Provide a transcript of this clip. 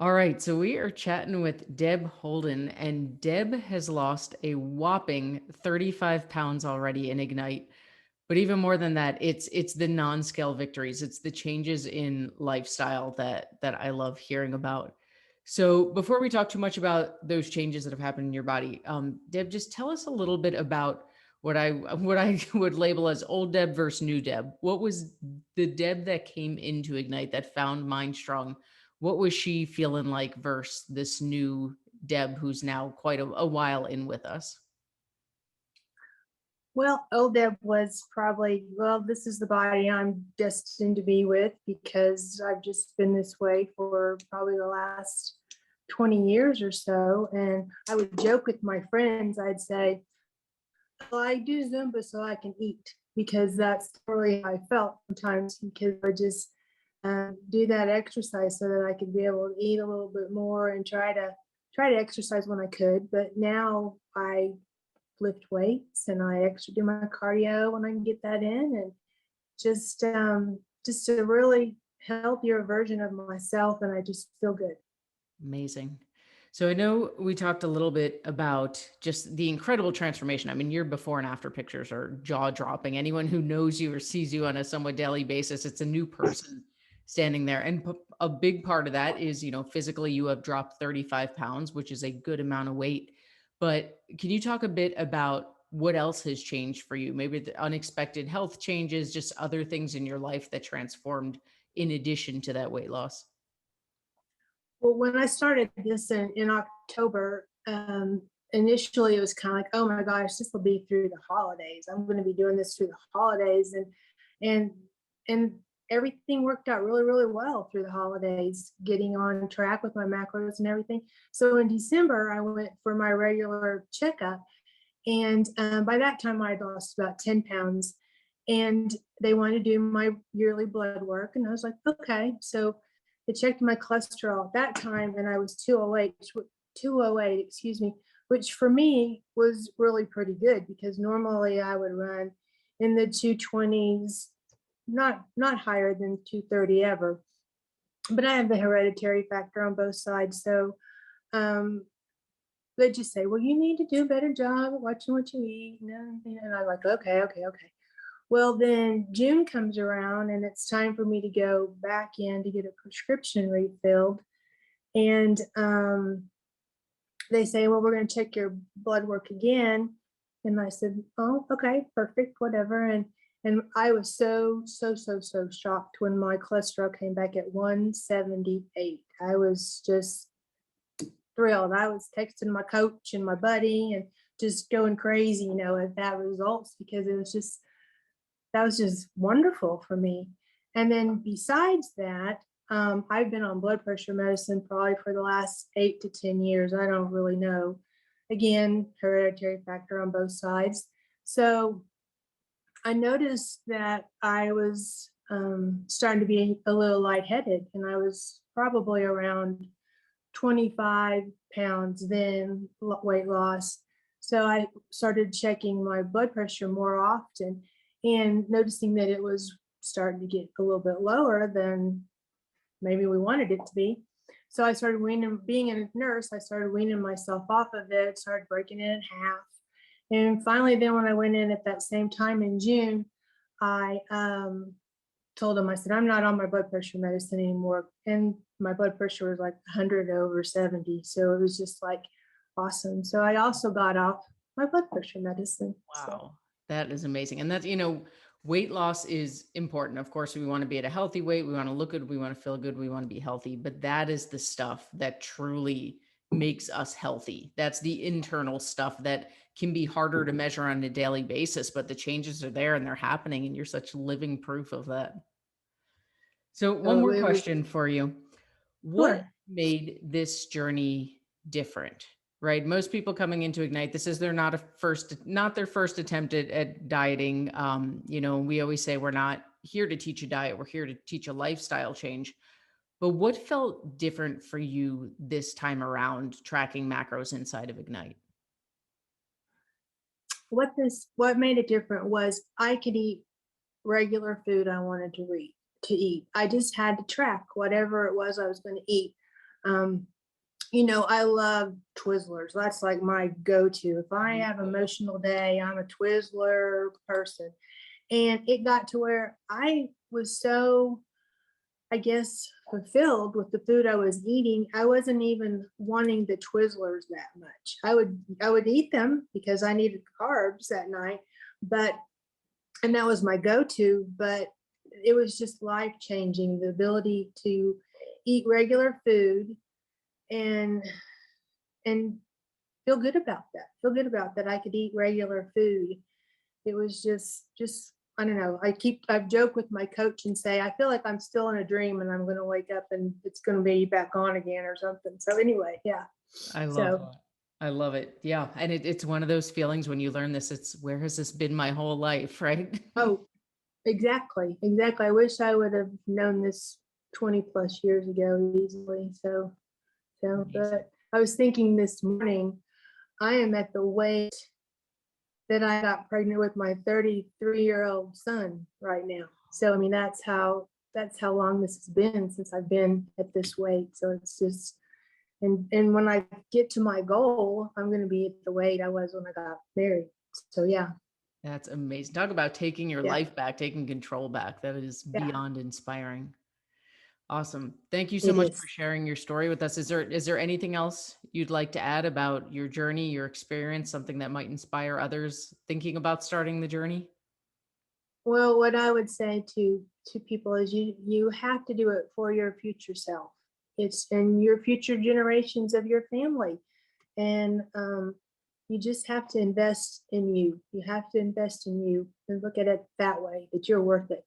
All right, so we are chatting with Deb Holden, and Deb has lost a whopping 35 pounds already in Ignite. But even more than that, it's the non-scale victories. It's the changes in lifestyle that I love hearing about. So before we talk too much about those changes that have happened in your body, Deb, just tell us a little bit about what I would label as old Deb versus new Deb. What was the Deb that came into Ignite that found Mind Strong? What was she feeling like versus this new Deb who's now quite a while in with us? Well, old Deb was probably, well, this is the body I'm destined to be with because I've just been this way for probably the last 20 years or so. And I would joke with my friends, I'd say, well, I do Zumba so I can eat because that's really how I felt sometimes because I just do that exercise so that I could be able to eat a little bit more and try to exercise when I could. But now I lift weights and I extra do my cardio when I can get that in and just a really healthier version of myself and I just feel good. Amazing. So I know we talked a little bit about just the incredible transformation. I mean, your before and after pictures are jaw dropping. Anyone who knows you or sees you on a somewhat daily basis, it's a new person standing there. And a big part of that is, physically you have dropped 35 pounds, which is a good amount of weight. But can you talk a bit about what else has changed for you? Maybe the unexpected health changes, just other things in your life that transformed in addition to that weight loss? Well, when I started this in October, initially it was kind of like, oh my gosh, this will be through the holidays. I'm going to be doing this through the holidays, and and everything worked out really, really well through the holidays, getting on track with my macros and everything. So in December, I went for my regular checkup, and by that time, I had lost about 10 pounds. And they wanted to do my yearly blood work. And I was like, okay. So they checked my cholesterol at that time, and I was 208, 208, excuse me, which for me was really pretty good because normally I would run in the 220s, not higher than 230 ever. But I have the hereditary factor on both sides. So um, they just say, well, you need to do a better job at watching what you eat. And I'm like, okay, okay, okay. Well, then June comes around and it's time for me to go back in to get a prescription refilled. And they say, well, we're going to check your blood work again. And I said, oh, okay, perfect, whatever. And I was so shocked when my cholesterol came back at 178. I was just thrilled. I was texting my coach and my buddy and just going crazy, at that results because that was just wonderful for me. And then besides that, I've been on blood pressure medicine probably for the last 8 to 10 years. I don't really know. Again, hereditary factor on both sides. So I noticed that I was starting to be a little lightheaded, and I was probably around 25 pounds then, weight loss. So I started checking my blood pressure more often and noticing that it was starting to get a little bit lower than maybe we wanted it to be. So I started weaning, being a nurse, I started weaning myself off of it, started breaking it in half. And finally, then when I went in at that same time in June, I told him, I said, I'm not on my blood pressure medicine anymore. And my blood pressure was like 100 over 70. So it was just like awesome. So I also got off my blood pressure medicine. So Wow, that is amazing. And that's, weight loss is important. Of course, we want to be at a healthy weight. We want to look good. We want to feel good. We want to be healthy. But that is the stuff that truly makes us healthy. That's the internal stuff that can be harder to measure on a daily basis, but the changes are there and they're happening. And you're such living proof of that. So, one more it was question for you. What sure. made this journey different? Right? Most people coming into Ignite, this is not their first attempt at dieting. We always say we're not here to teach a diet, we're here to teach a lifestyle change. But what felt different for you this time around tracking macros inside of Ignite? What made it different was I could eat regular food I wanted to eat. I just had to track whatever it was I was going to eat. Um, I love Twizzlers. That's like my go-to. If I have emotional day, I'm a Twizzler person. And it got to where I was so, I guess, fulfilled with the food I was eating. I wasn't even wanting the Twizzlers that much. I would eat them because I needed carbs that night, but and that was my go-to, but it was just life changing, the ability to eat regular food and and feel good about that I could eat regular food. It was just I don't know. I've joked with my coach and say I feel like I'm still in a dream and I'm going to wake up and it's going to be back on again or something. So anyway, yeah. I love So that. I love it. Yeah. And it's one of those feelings when you learn this, it's where has this been my whole life, right? oh, exactly, exactly. I wish I would have known this 20 plus years ago easily. Amazing. But I was thinking this morning, I am at the weight that I got pregnant with my 33-year-old son right now. So I mean that's how long this has been since I've been at this weight. So it's just and when I get to my goal, I'm going to be at the weight I was when I got married. So yeah, That's amazing. Talk about taking your yeah, life back, taking control back. That is yeah, beyond inspiring. Awesome. Thank you so it much for is. sharing your story with us. Is there anything else you'd like to add about your journey, your experience, something that might inspire others thinking about starting the journey? Well, what I would say to people is you have to do it for your future self. It's and your future generations of your family. And you just have to invest in you. You have to invest in you and look at it that way, that you're worth it.